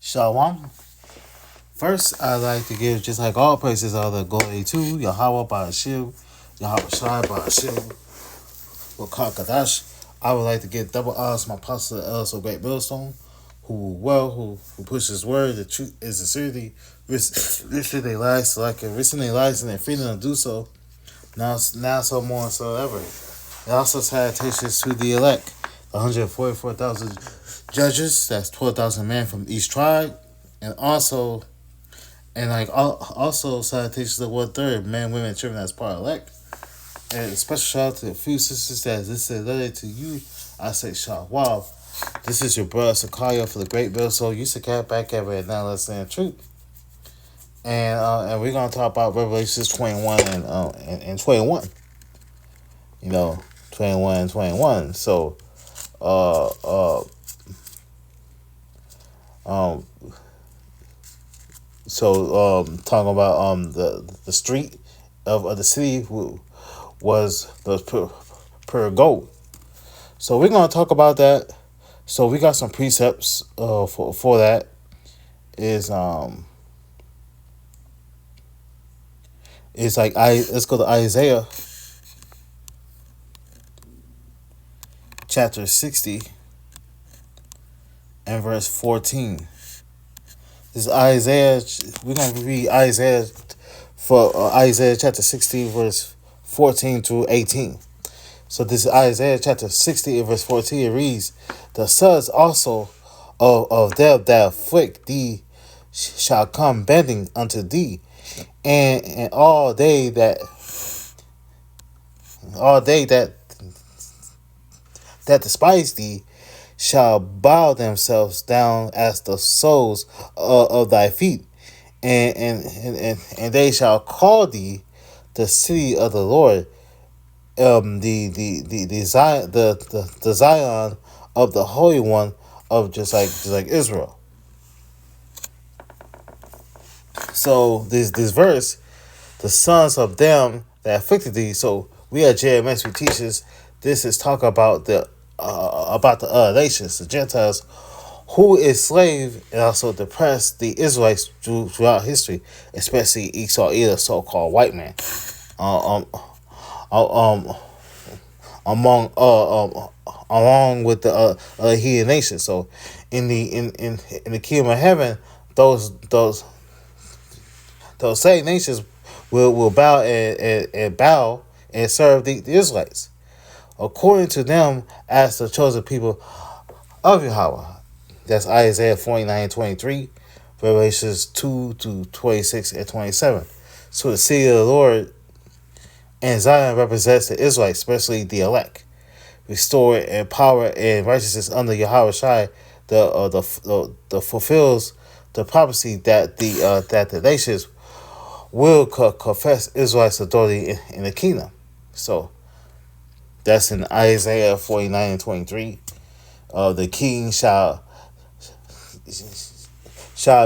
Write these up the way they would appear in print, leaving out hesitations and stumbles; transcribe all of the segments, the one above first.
Shalom. First, I'd like to give, just like all praises, are the glory to Yahweh Ba'ashim, Yahweh Shai Ba'ashim, Wakakadash. I would like to give double honors to my apostle, the so great millstone, who pushes his word, the truth is sincerity, risking their lives, risking their lives and their freedom to do so. Now so more and so ever. It also salutations to the elect, 144,000 judges, that's 12,000 men from each tribe, and also salutations to 1/3 men, women, and children as part elect. And a special shout out to a few sisters that this is letter to you. I say shout wow. This is your brother Sakaya for the Great Bill. So you cat back ever and now let's say the truth. And we're gonna talk about Revelations 21 and 21. 21 and 21. So uh uh um talking about the street of the city who was the per gold. So we're gonna talk about that. So we got some precepts for that. Is like let's go to Isaiah chapter 60 and verse 14. This is Isaiah. We're gonna read Isaiah for Isaiah chapter 60 verse 14 through 18. So this is Isaiah chapter 60 and verse 14. It reads, "The sons also of them that afflict thee shall come bending unto thee, and all they that despise thee shall bow themselves down as the soles of thy feet, and they shall call thee the city of the Lord, the Zion of the Holy One of just like Israel." So this verse, the sons of them that afflicted thee. So we at JMS we teaches this is talk about the nations, the Gentiles, who enslaved and also depressed the Israelites throughout history, especially Esau, either so-called white man, uh, um, um, among along with the heathen nations. So in the kingdom of heaven, those same nations will bow and serve the Israelites according to them as the chosen people of Yahweh. That's Isaiah 49:23, Revelations 2 to 26 and 27. So the city of the Lord and Zion represents the Israelites, especially the elect, restored in power and righteousness under Yahweh Shai, the fulfills the prophecy that the nations will confess Israel's authority in the kingdom. So that's in Isaiah 49 and 23. The king shall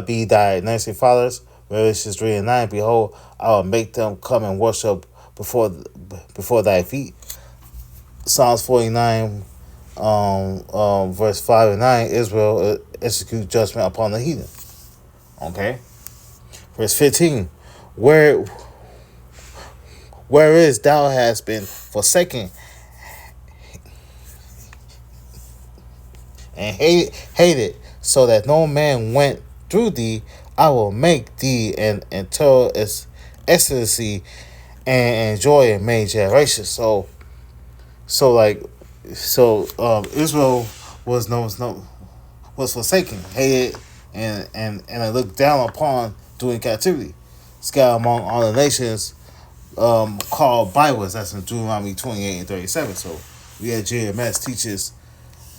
be thy nursing fathers. Revelations 3 and 9. Behold, I will make them come and worship before thy feet. Psalms 49, verse 5 and 9. Israel execute judgment upon the heathen. Okay. Verse 15. Whereas thou hast been forsaken and hated, so that no man went through thee, I will make thee an eternal excellency and joy in many generations. Israel was forsaken, hated, and looked down upon during captivity, scattered among all the nations, called Bibles. That's in Deuteronomy 28 and 37. So we at JMS teaches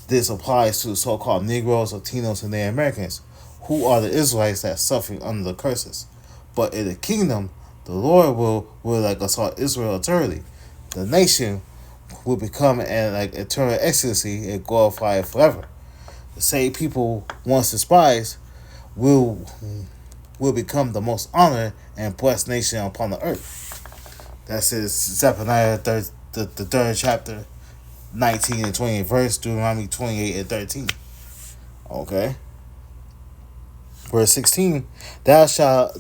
this applies to so-called Negroes, Latinos, and Native Americans, who are the Israelites that are suffering under the curses. But in the kingdom, the Lord will like assault Israel eternally. The nation will become an eternal excellency and glorified forever. The same people once despised will become the most honored and blessed nation upon the earth. That's in Zephaniah the third chapter, 19 and 20 verse, Deuteronomy 28 and 13. Okay. Verse 16, thou shalt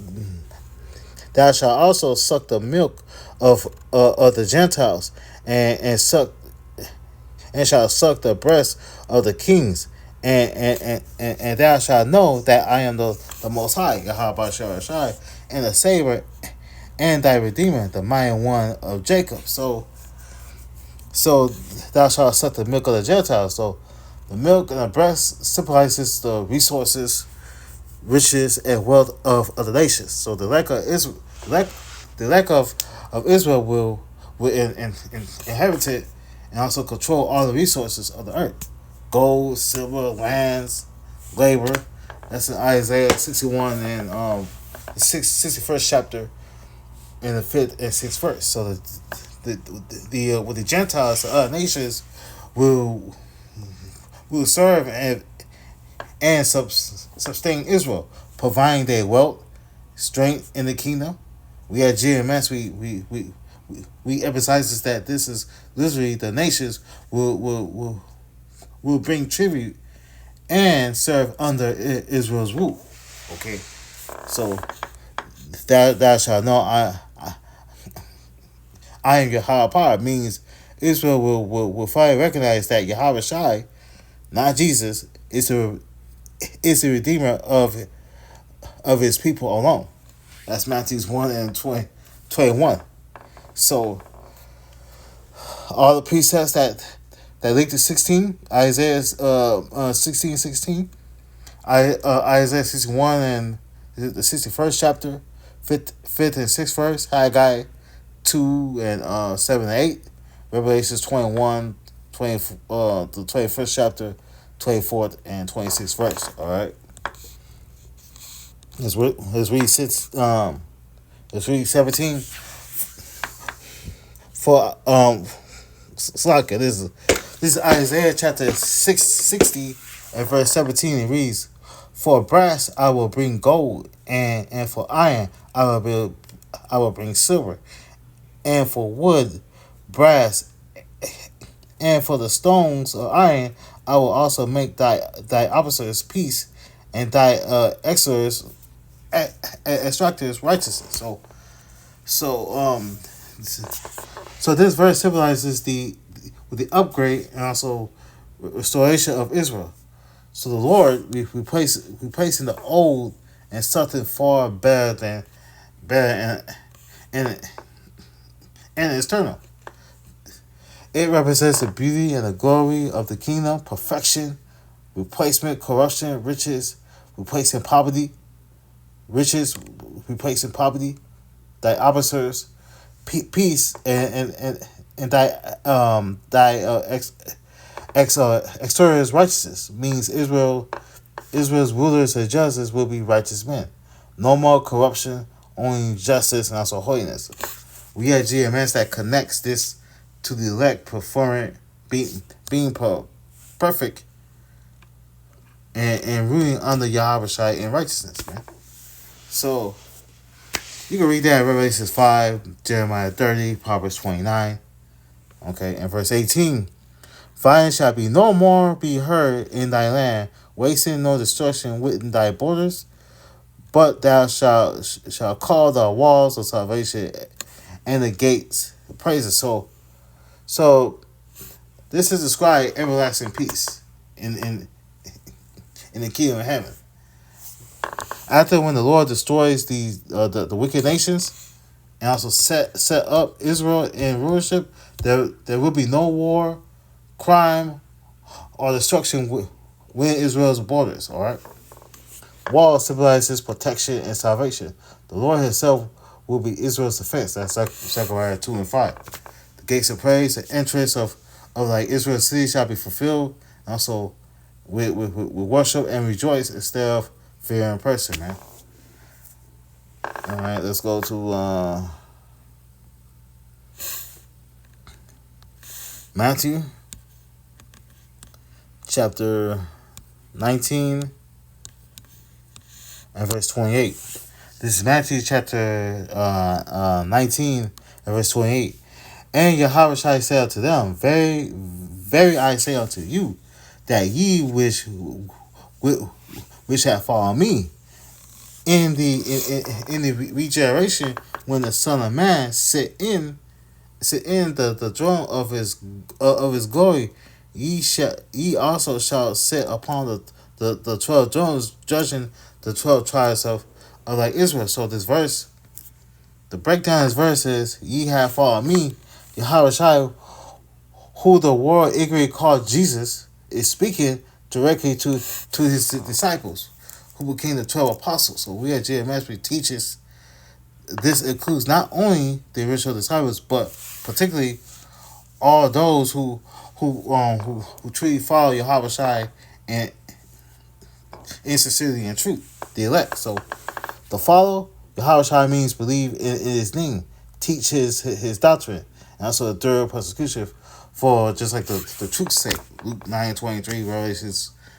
thou shalt also suck the milk of the Gentiles, and shall suck the breast of the kings, and thou shalt know that I am the Most High, Yahweh Shai, and the Savior, and thy Redeemer, the mighty one of Jacob. So thou shalt suck the milk of the Gentiles. So the milk and the breast symbolizes the resources, riches, and wealth of the nations. So the lack of Israel, the lack of Israel will inherit it and also control all the resources of the earth: gold, silver, lands, labor. That's in Isaiah 61 and the 61st chapter in the 5th and 6th verse. So with the Gentiles, the other nations will serve and sustain Israel, providing their wealth, strength in the kingdom. We at GMS, we emphasize that this is literally the nations will bring tribute and serve under Israel's rule. Okay, so thou shalt know I am Yahweh means Israel will finally recognize that Yahweh Shai, not Jesus, is the redeemer of his people alone. That's Matthew 1 and 21. So all the precepts that link to 16, Isaiah 16:16, Isaiah 61 and the 61st chapter, 5th and 6th verse, Haggai 2 and 7 and 8, Revelations 21, the 21st chapter, 24th and 26th verse. All right. Let's read 17. For Slaka, this is Isaiah chapter 60 and verse 17. It reads, "For brass I will bring gold, and for iron I will bring silver, and for wood, brass, and for the stones of iron I will also make thy officers peace, and thy extractors righteousness." So this verse symbolizes the upgrade and also restoration of Israel. So the Lord replacing the old and something far better and eternal. It represents the beauty and the glory of the kingdom, perfection, replacement, corruption, riches, replacing poverty, riches, replacing poverty, thy officers, peace, and thy exterior righteousness means Israel's rulers and judges will be righteous men. No more corruption, only justice and also holiness. We at GMS that connects this to the elect performing being perfect and ruling under Yahweh Shai in righteousness, man. So you can read that in Revelation 5, Jeremiah 30, Proverbs 29. Okay, and verse 18. Violence shall be no more be heard in thy land, wasting nor destruction within thy borders, but thou shalt call the walls of salvation and the gates of praises. So this is described everlasting peace in the kingdom of heaven. After when the Lord destroys the wicked nations and also set up Israel in rulership, there will be no war, crime, or destruction within Israel's borders. All right. Wall symbolizes protection and salvation. The Lord Himself will be Israel's defense. That's Zechariah 2 and 5. The gates of praise, the entrance of like Israel's city shall be fulfilled. Also, with worship and rejoice instead of fear and person, man. All right, let's go to Matthew chapter 19 and verse 28. This is Matthew chapter 19 and verse 28. And Yahweh shall say unto them, Very, very I say unto you, that ye which have followed me, in the regeneration, when the Son of Man sit in the throne of his glory, ye also shall sit upon the 12 thrones, judging the 12 tribes of like Israel. So this verse, the breakdown of this verse is, ye have followed me, Yahweh, who the world ignorantly called Jesus, is speaking directly to his disciples, who became the 12 apostles. So we at GMS, we teaches this includes not only the original disciples, but particularly all those who truly follow Yahweh Shai and in sincerity and truth, the elect. So the follow Yahweh Shai means believe in his name, teach his doctrine, and also the third persecution for just like the truth's sake. Luke 9:23,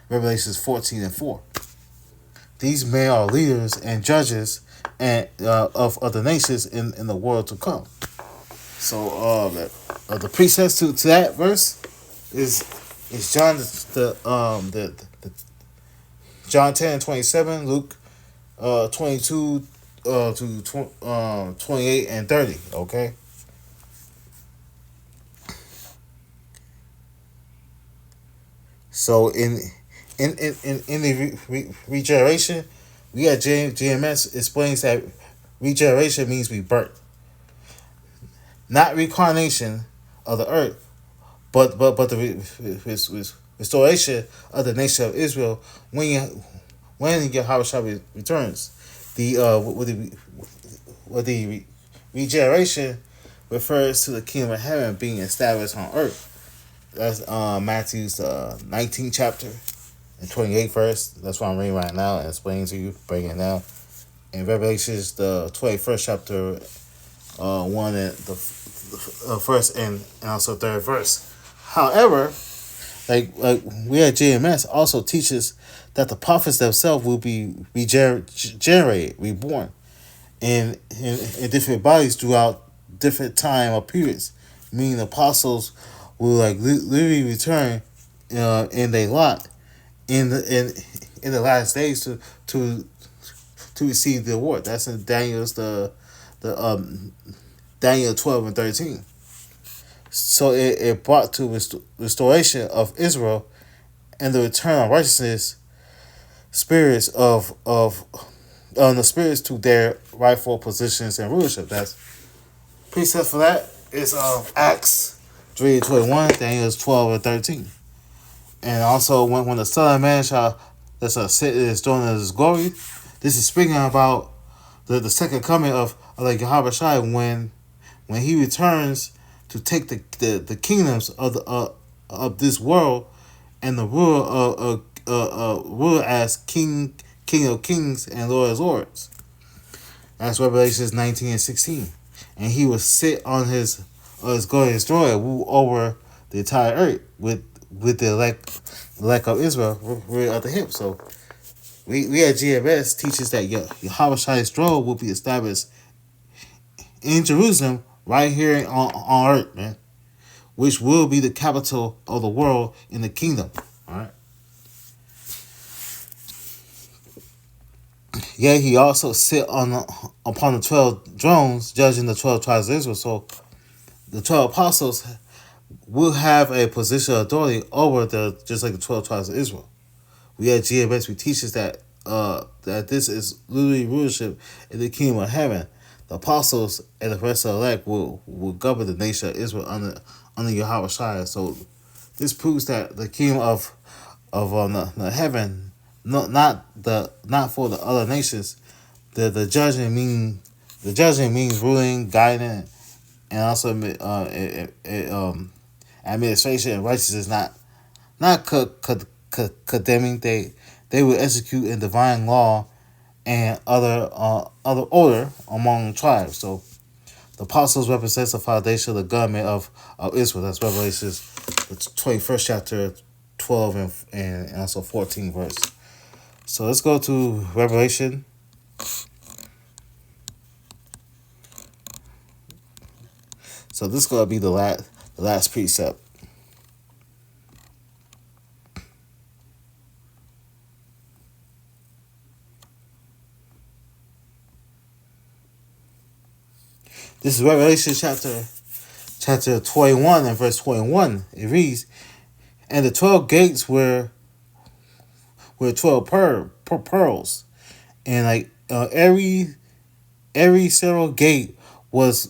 Revelations 14:4. These men are leaders and judges and of the nations in the world to come. So the precepts to that verse is John the John 10:27, Luke 22 to 28 and 30. Okay. So in the regeneration, we at GMS explains that regeneration means rebirth, not reincarnation of the earth, but the restoration of the nation of Israel when Yahweh returns. The with the regeneration refers to the kingdom of heaven being established on earth. That's Matthew's 19th chapter and 28th verse. That's what I'm reading right now and explaining to you, breaking it down. In Revelations, the 21st chapter, 1 and the first and also third verse. However, like we at JMS also teaches that the prophets themselves will be regenerated, reborn in different bodies throughout different time or periods. Meaning the apostles will like literally return in their lot in the last days to receive the award. That's in the Daniel 12 and 13. So it brought to restoration of Israel and the return of righteousness spirits of the spirits to their rightful positions and rulership. That's precept for that is Acts 3:21, Daniel 12 and 13. And also when the Son of Man shall sit in his throne of his glory, this is speaking about the second coming of like Yahweh Shai when he returns to take the kingdoms of this world and the rule as King of Kings and Lord of Lords. That's Revelations 19 and 16. And he will sit on his glorious throne and rule over the entire earth with the elect of Israel right at the hip. So we at GMS teaches that Yahweh Shai's throne will be established in Jerusalem right here on earth, man, which will be the capital of the world in the kingdom. All right. Yeah, he also sit upon the 12 thrones, judging the 12 tribes of Israel. So the 12 apostles will have a position of authority over just like the 12 tribes of Israel. We at GMS, we teach us that that this is literally rulership in the kingdom of heaven. The apostles and the rest of the elect will govern the nation of Israel under Yahweh Shai. So this proves that the kingdom of the heaven, not for the other nations. The judging means ruling, guiding, and also administration and righteousness. Not condemning. They will execute in divine law and other order among tribes. So the apostles represents the foundation of the government of Israel. That's Revelations, the 21st chapter, 12 and also 14 verse. So let's go to Revelation. So this is going to be the last precept. This is Revelation chapter 21 and verse 21. It reads, "And the 12 gates were 12 pearls, and like every single gate was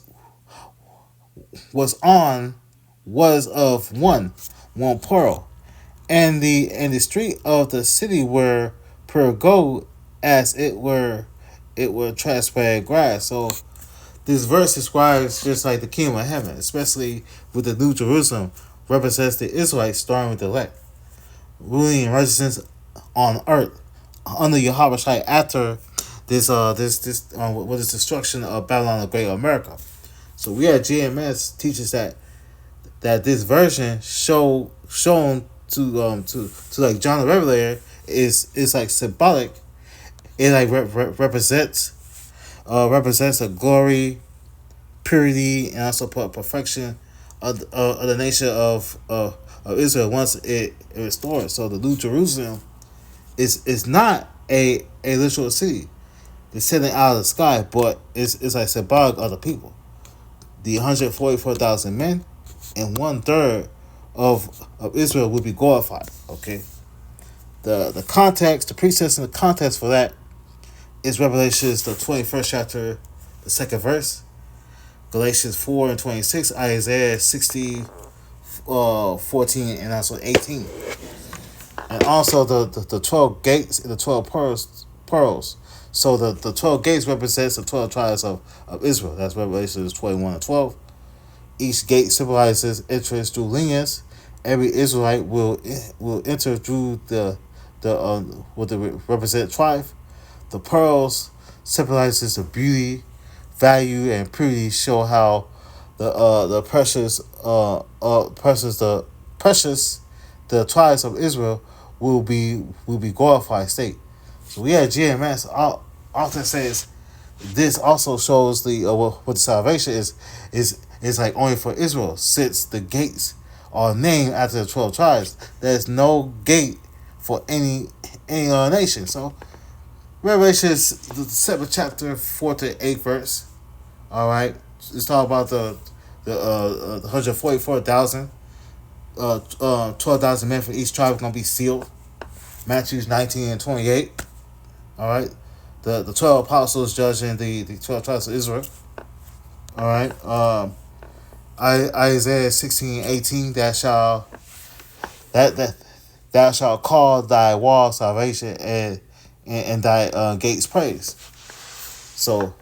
on was of one pearl, and the street of the city were pure gold, as it were transparent glass." So this verse describes just like the kingdom of heaven, especially with the New Jerusalem, represents the Israelites starting with the elect, ruling in righteousness on earth under Yahweh Shai after what is destruction of Babylon the Great America. So we at GMS teaches that this version shown to like John the Revelator is like symbolic. It like represents a glory, purity, and also perfection of the nation of Israel once it restored. So the New Jerusalem is not a literal city descending out of the sky, but it's like symbolic of the people. The 144,000 men and one third of Israel will be glorified. Okay, the context, the precepts, and the context for that is Revelations the 21st chapter, the second verse, Galatians 4 and 26, Isaiah 60, 14 and also 18, and also the 12 gates and the 12 pearls. So the 12 gates represents the 12 tribes of Israel. That's Revelations 21 and 12. Each gate symbolizes entrance through lineage. Every Israelite will enter through the what they represent tribe. The pearls symbolizes the beauty, value, and purity. Show how the precious the tribes of Israel will be glorified state. So we at GMS often says this also shows the what the salvation is like only for Israel, since the gates are named after the 12 tribes. There's no gate for any other nation. So Revelation is the 7th chapter, 4 to 8 verse. All right, it's talking about the 144,000, 12,000 men for each tribe going to be sealed. Matthew 19 and 28. All right, the 12 apostles judging the 12 tribes of Israel. All right, Isaiah 16 and 18. Thou shalt call thy wall salvation and thy gates praise. So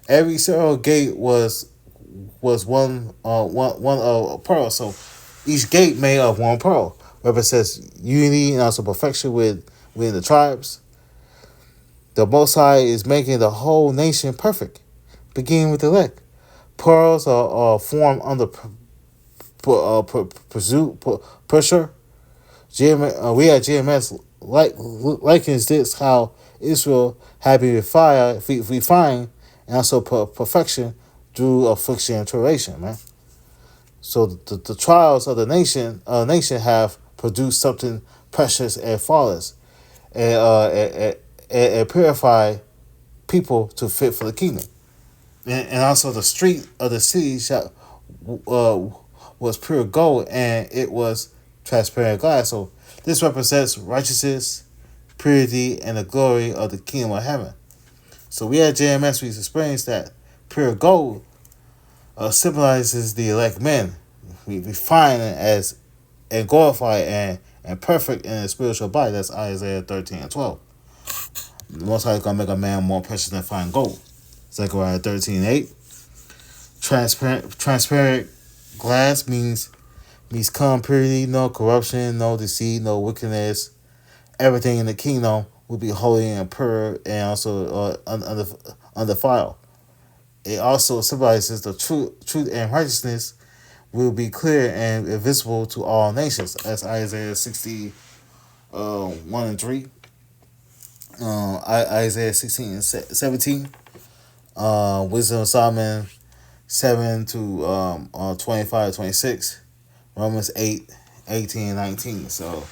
every single gate was one pearl. So each gate made of one pearl represents unity and also perfection within the tribes. The Most High is making the whole nation perfect, beginning with the elect. Pearls are formed under pressure. We at GMS likens this how Israel had been refined and also perfection through affliction and tribulation, man. So the trials of the nation have produced something precious and flawless, and purify people to fit for the kingdom. And also the street of the city was pure gold, and it was transparent glass. So this represents righteousness, purity, and the glory of the kingdom of heaven. So we at JMS, we experience that pure gold symbolizes the elect men. We refine it as and glorify and perfect in a spiritual body. That's Isaiah 13 and 12. The Most High is going to make a man more precious than fine gold. Zechariah 13 and 8. Transparent glass means calm purity, no corruption, no deceit, no wickedness. Everything in the kingdom will be holy and pure and also undefiled. It also symbolizes the truth and righteousness will be clear and visible to all nations. That's Isaiah 60, 1 and 3. Isaiah 16 and 17. Wisdom of Solomon 7 to 25 26. Romans 8, 18 and 19. So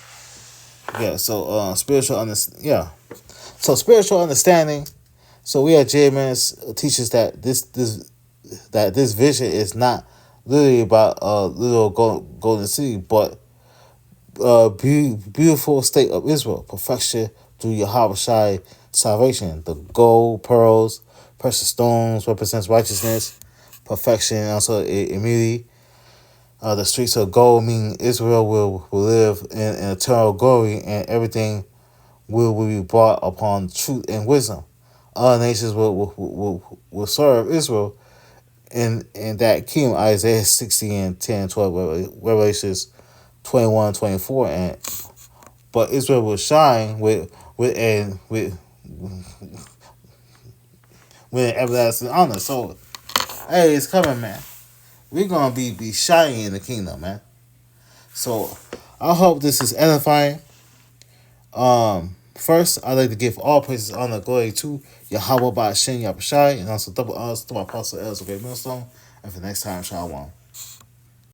yeah, so spiritual understanding. So we at JMS teaches that this that this vision is not literally about a little golden city, but beautiful state of Israel, perfection through Yahweh Shai salvation. The gold, pearls, precious stones represents righteousness, perfection, and also immunity. The streets of gold mean Israel will live in eternal glory, and everything will be brought upon truth and wisdom. Other nations will serve Israel in that kingdom. Isaiah 60 and 10 and 12, Revelations 21 24, and but Israel will shine with everlasting honor. So hey, it's coming, man. We're gonna be shining in the kingdom, man. So I hope this is edifying. First, I'd like to give all praises, honor, glory to Yahweh Ba'ashem Yahushai, and also double honors to my apostle Elder Great Millstone. And for next time, Shalom.